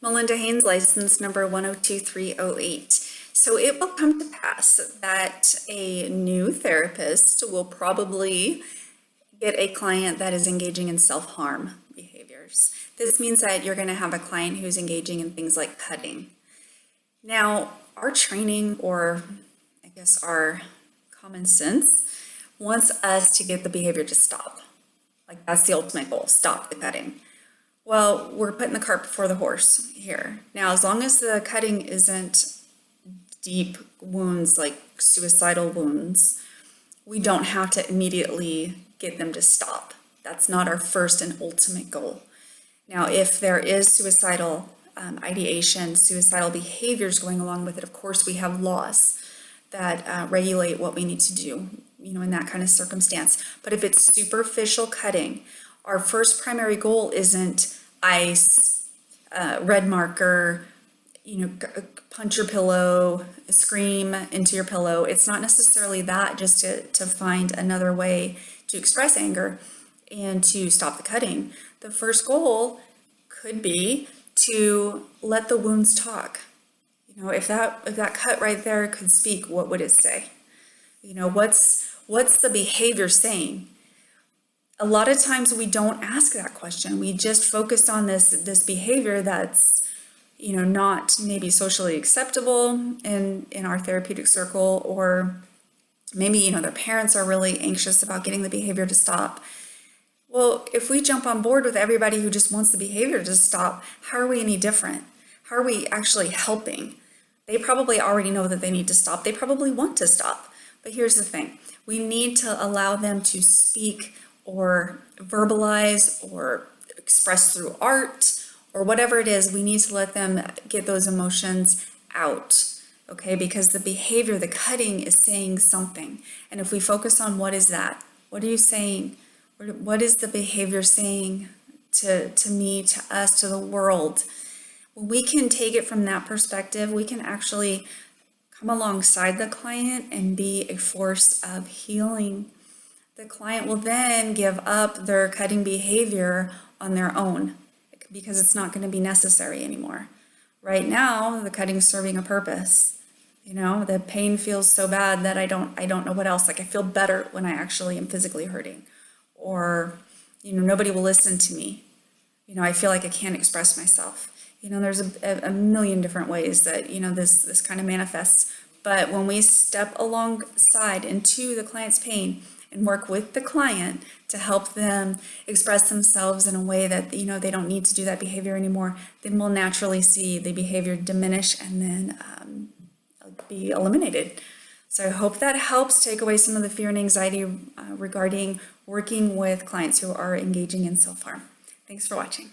Melinda Haynes, license number 102308. So it will come to pass that a new therapist will probably get a client that is engaging in self-harm behaviors. This means that you're going to have a client who's engaging in things like cutting. Now, our training, or I guess our common sense, wants us to get the behavior to stop. Like, that's the ultimate goal, stop the cutting. Well, we're putting the cart before the horse here. Now, as long as the cutting isn't deep wounds like suicidal wounds, we don't have to immediately get them to stop. That's not our first and ultimate goal. Now, if there is suicidal ideation, suicidal behaviors going along with it, of course, we have laws that regulate what we need to do, in that kind of circumstance. But if it's superficial cutting, our first primary goal isn't ice, red marker, punch your pillow, scream into your pillow. It's not necessarily that, just to find another way to express anger and to stop the cutting. The first goal could be to let the wounds talk. If that cut right there could speak, what would it say? What's the behavior saying? A lot of times we don't ask that question. We just focus on this behavior that's, not maybe socially acceptable in our therapeutic circle, or maybe, their parents are really anxious about getting the behavior to stop. Well, if we jump on board with everybody who just wants the behavior to stop, how are we any different? How are we actually helping? They probably already know that they need to stop. They probably want to stop. But here's the thing. We need to allow them to speak or verbalize or express through art or whatever it is. We need to let them get those emotions out, okay? Because the behavior, the cutting, is saying something. And if we focus on what is that, what are you saying? What is the behavior saying to me, to us, to the world? When we can take it from that perspective, we can actually come alongside the client and be a force of healing. The client will then give up their cutting behavior on their own because it's not going to be necessary anymore. Right now, the cutting's serving a purpose. The pain feels so bad that I don't know what else. Like, I feel better when I actually am physically hurting. Or, nobody will listen to me. I feel like I can't express myself. There's a million different ways that, this kind of manifests. But when we step alongside into the client's pain and work with the client to help them express themselves in a way that, they don't need to do that behavior anymore, then we'll naturally see the behavior diminish and then be eliminated. So I hope that helps take away some of the fear and anxiety regarding working with clients who are engaging in self-harm. Thanks for watching.